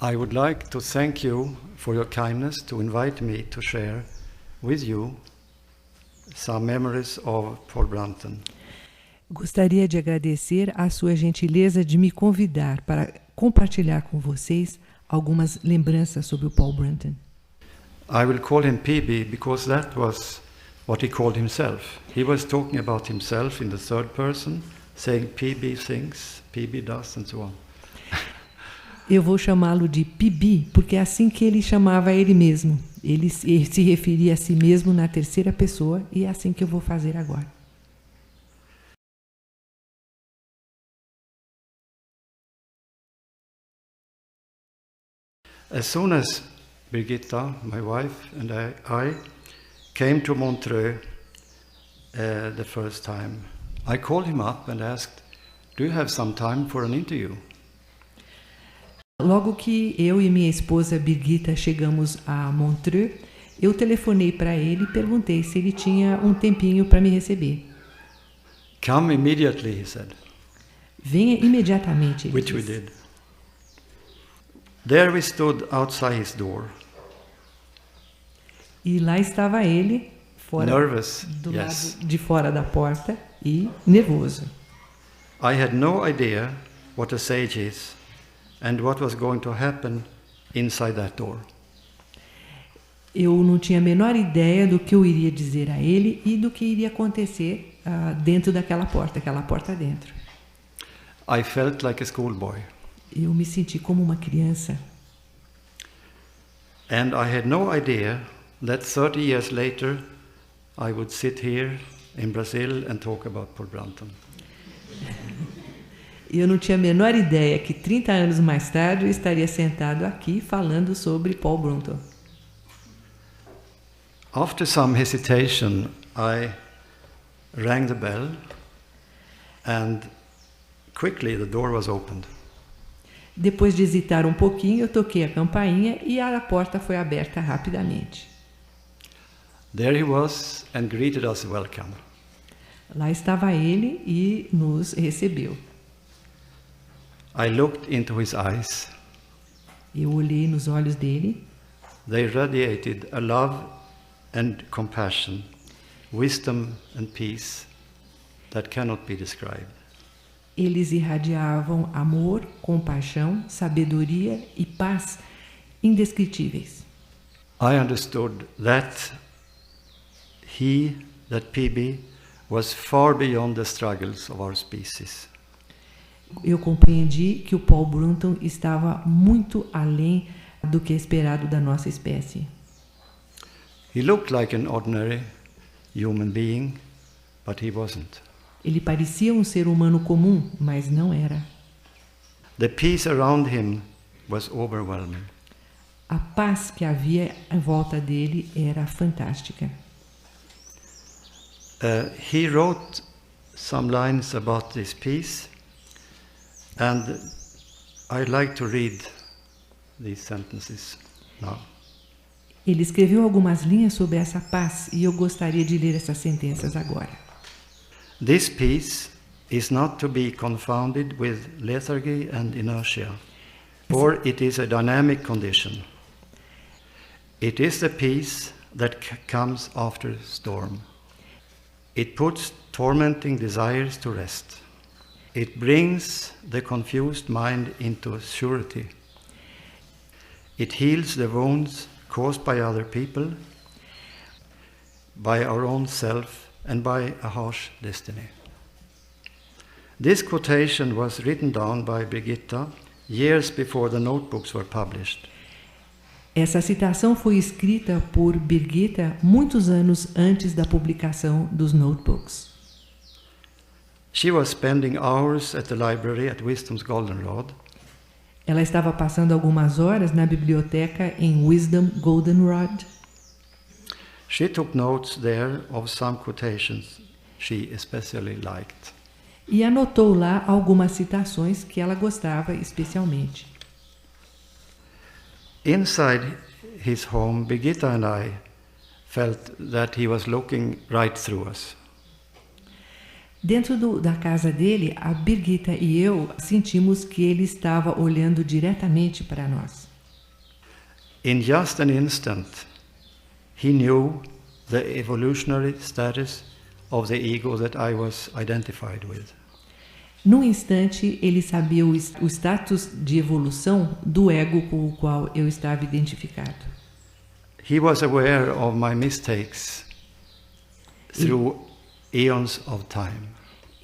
I would like to thank you for your kindness to invite me to share with you some memories of Paul Brunton. Gostaria de agradecer a sua gentileza de me convidar para compartilhar com vocês algumas lembranças sobre o Paul Brunton. I will call him PB because that was what he called himself. He was talking about himself in the third person, saying PB thinks, PB does, and so on. Eu vou chamá-lo de PB, porque é assim que ele chamava ele mesmo. Ele se referia a si mesmo na terceira pessoa, e é assim que eu vou fazer agora. As soon as Birgitta, my wife, and I came to Montreux the first time, I called him up and asked, "Do you have some time for an interview?" Logo que eu e minha esposa Birgitta chegamos a Montreux, eu telefonei para ele e perguntei se ele tinha um tempinho para me receber. "Come immediately," he said. Venha imediatamente, ele Which we disse. did. There we stood outside his door. E lá estava ele, Nervous, do yes. lado de fora da porta, e nervoso. I had no idea what a sage is and what was going to happen inside that door. Eu não tinha a menor ideia do que eu iria dizer a ele e do que iria acontecer dentro daquela porta dentro. I felt like a schoolboy. Eu me senti como uma criança. And I had no idea that 30 years later I would sit here in Brazil and talk about Paul Brunton. Eu não tinha a menor ideia que 30 anos mais tarde eu estaria sentado aqui falando sobre Paul Brunton. After some hesitation, I rang the bell and quickly the door was opened. Depois de hesitar um pouquinho, eu toquei a campainha e a porta foi aberta rapidamente. There he was and greeted us welcome. Lá estava ele e nos recebeu. I looked into his eyes. Eu olhei nos olhos dele. They radiated a love and compassion, wisdom and peace that cannot be described. Eles irradiavam amor, compaixão, sabedoria e paz indescritíveis. I understood that PB, was far beyond the struggles of our species. Eu compreendi que o Paul Brunton estava muito além do que é esperado da nossa espécie. He looked like an ordinary human being, but he wasn't. Ele parecia um ser humano comum, mas não era. The peace around him was overwhelming. A paz que havia em volta dele era fantástica. He wrote some lines about this peace, and I'd like to read these sentences now. Ele escreveu algumas linhas sobre essa paz e eu gostaria de ler essas sentenças agora. This peace is not to be confounded with lethargy and inertia, for it is a dynamic condition. It is the peace that comes after storm. It puts tormenting desires to rest. It brings the confused mind into surety. It heals the wounds caused by other people, by our own self, and by a harsh destiny. This quotation was written down by Birgitta years before the notebooks were published. Essa citação foi escrita por Birgitta muitos anos antes da publicação dos notebooks. She was spending hours at the library at Wisdom's Goldenrod. Ela estava passando algumas horas na biblioteca em Wisdom Goldenrod. She took notes there of some quotations she especially liked. E anotou lá algumas citações que ela gostava especialmente. Inside his home, Birgitta and I felt that he was looking right through us. Dentro da casa dele, a Birgitta e eu sentimos que ele estava olhando diretamente para nós. In just an instant, he knew the evolutionary status of the ego that I was identified with. Num instante, ele sabia o status de evolução do ego com o qual eu estava identificado. He was aware of my mistakes through eons of time.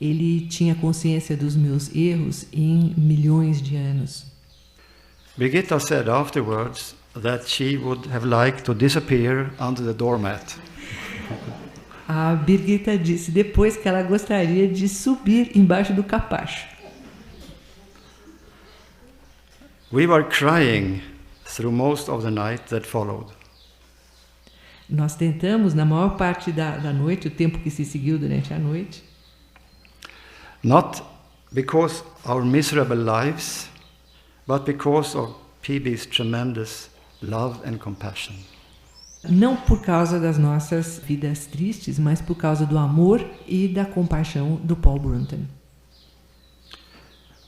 Ele tinha consciência dos meus erros em milhões de anos. Brigitta said afterwards that she would have liked to disappear under the doormat. A Birgitta disse depois que ela gostaria de subir embaixo do capacho. We were crying through most of the night that followed. Nós tentamos, na maior parte da noite, o tempo que se seguiu durante a noite, not because our miserable lives, but because of PB's tremendous love and compassion. não por causa das nossas vidas tristes, mas por causa do amor e da compaixão do Paul Brunton.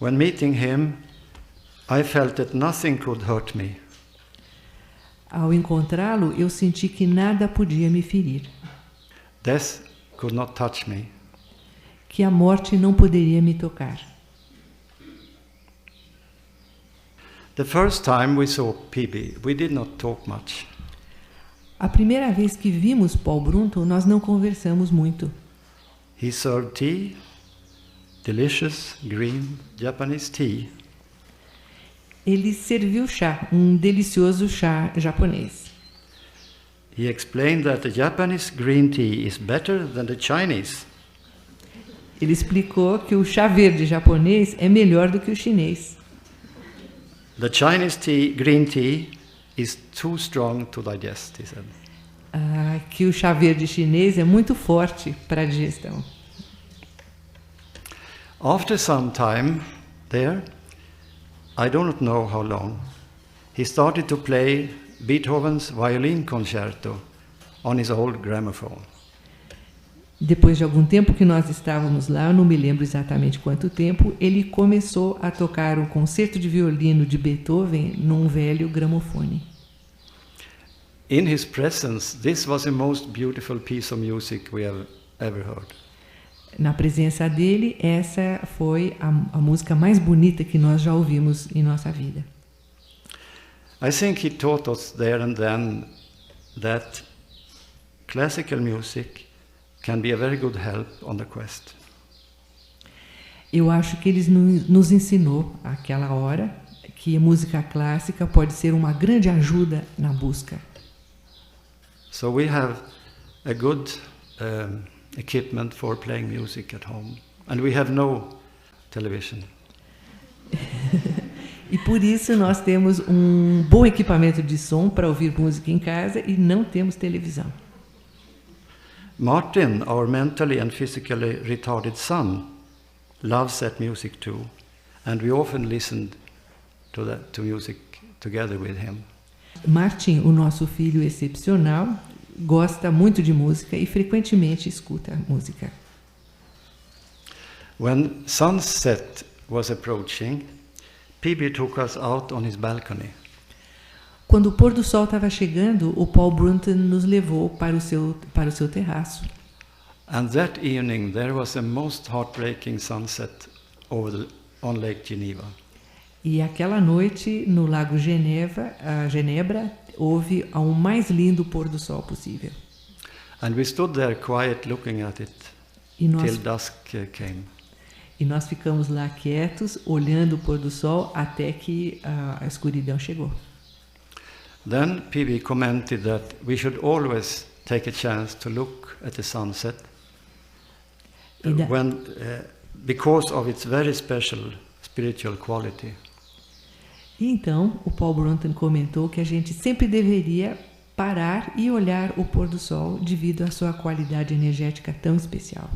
When meeting him, I felt that nothing could hurt me. Ao encontrá-lo, eu senti que nada podia me ferir, Death could not touch me. que a morte não poderia me tocar. The first time we saw PB, we did not talk much. A primeira vez que vimos Paul Brunton, nós não conversamos muito. He served tea, delicious green Japanese tea. Ele serviu chá, um delicioso chá japonês. He explained that the Japanese green tea is better than the Chinese. Ele explicou que o chá verde japonês é melhor do que o chinês. The Chinese tea, green tea, is too strong to digest, he said. Que o chá verde chinês é muito forte para a digestão. After some time there, I do not know how long, he started to play Beethoven's violin concerto on his old gramophone. Depois de algum tempo que nós estávamos lá, eu não me lembro exatamente quanto tempo, ele começou a tocar o concerto de violino de Beethoven num velho gramofone. In his presence, this was the most beautiful piece of music we have ever heard. Na presença dele, essa foi a música mais bonita que nós já ouvimos em nossa vida. I think he taught us there and then that classical music can be a very good help on the quest. Eu acho que ele nos ensinou, àquela hora, que a música clássica pode ser uma grande ajuda na busca. So we have a good equipment for playing music at home, and we have no television. E por isso nós temos um bom equipamento de som para ouvir música em casa e não temos televisão. Martin, our mentally and physically retarded son, loves that music too, and we often listened to music together with him. Martin, o nosso filho excepcional, gosta muito de música e frequentemente escuta música. When sunset was approaching, PB took us out on his balcony. Quando o pôr do sol estava chegando, o Paul Brunton nos levou para o seu terraço. And that evening there was a most heartbreaking sunset on Lake Geneva. E aquela noite, no Lago Genebra, houve o mais lindo pôr do sol possível. And we stood there quiet looking at it till dusk came. E nós ficamos lá quietos, olhando o pôr do sol até que a escuridão chegou. Then PB commented that we should always take a chance to look at the sunset because of its very special spiritual quality. E então, o Paul Brunton comentou que a gente sempre deveria parar e olhar o pôr do sol devido à sua qualidade energética tão especial.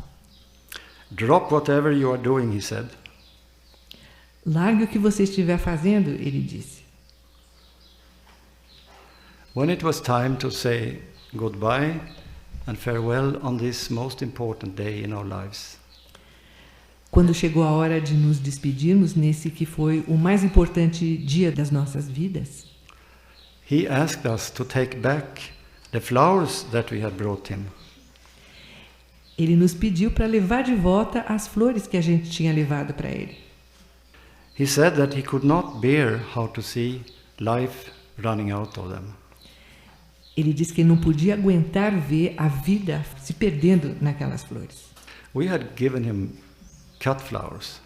Drop whatever you are doing, he said. Largue o que você estiver fazendo, ele disse. When it was time to say goodbye and farewell on this most important day in our lives, quando chegou a hora de nos despedirmos nesse que foi o mais importante dia das nossas vidas, he asked us to take back the flowers that we had brought him. Ele nos pediu para levar de volta as flores que a gente tinha levado para ele. He said that he could not bear how to see life running out of them. Ele disse que ele não podia aguentar ver a vida se perdendo naquelas flores. We had given him cut flowers.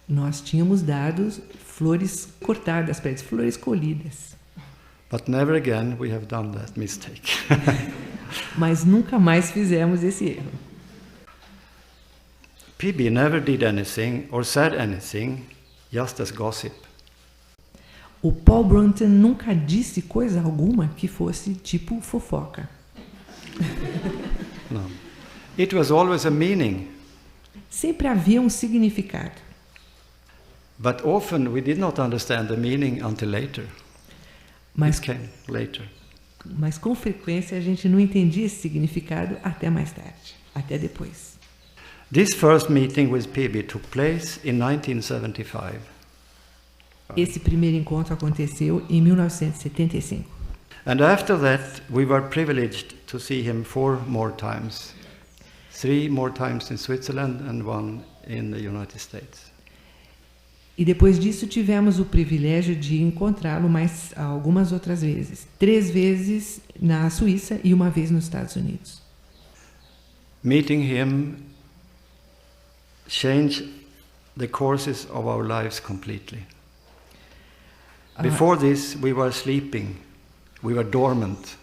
Nós tínhamos dado flores cortadas para eles, flores colhidas. But never again we have done that mistake. Mas nunca mais fizemos esse erro. PB never did anything or said anything, just as gossip. O Paul Brunton nunca disse coisa alguma que fosse tipo fofoca. No. It was always a meaning. Sempre havia um significado. But often we did not understand the meaning until later. Mas, It came later. mas com frequência a gente não entendia esse significado até mais tarde, até depois. This first meeting with PB took place in 1975. Esse primeiro encontro aconteceu em 1975. And after that we were privileged to see him 4 more times. 3 more times in Switzerland and 1 in the United States. E depois disso tivemos o privilégio de encontrá-lo mais algumas outras vezes. 3 vezes na Suíça e 1 vez nos Estados Unidos. Meeting him changed the courses of our lives completely. Before this we were sleeping, we were dormant.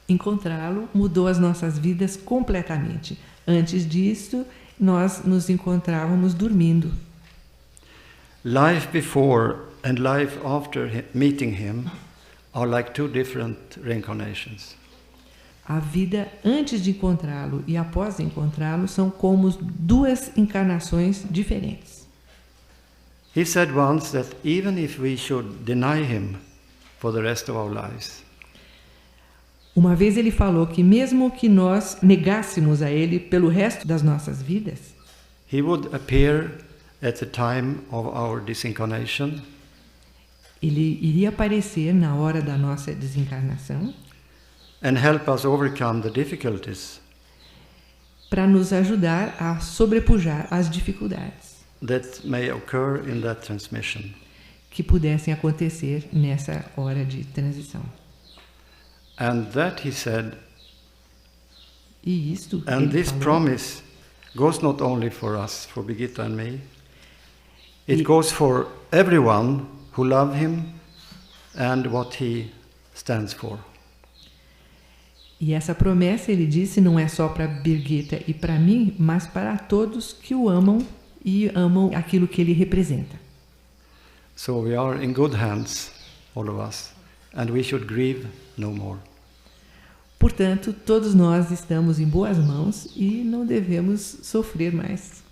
Encontrá-lo mudou as nossas vidas completamente. Antes disso, nós nos encontrávamos dormindo. Life before and life after meeting him are like 2 different reincarnations. A vida antes de encontrá-lo e após encontrá-lo são como 2 encarnações diferentes. He said once that even if we should deny him for the rest of our lives, Uma vez ele falou que mesmo que nós negássemos a ele pelo resto das nossas vidas, he would appear at the time of our disincarnation ele iria aparecer na hora da nossa desencarnação and help us overcome the difficulties para nos ajudar a sobrepujar as dificuldades that may occur in that transmission. que pudessem acontecer nessa hora de transição. And that, he said, E isto and ele this falou, promise goes not only for us, for Birgitta and me, it E- goes for everyone who love him and what he stands for. E essa promessa, ele disse, não é só para Birgitta e para mim, mas para todos que o amam e amam aquilo que ele representa. So we are in good hands, all of us, and we should grieve no more. Portanto, todos nós estamos em boas mãos e não devemos sofrer mais.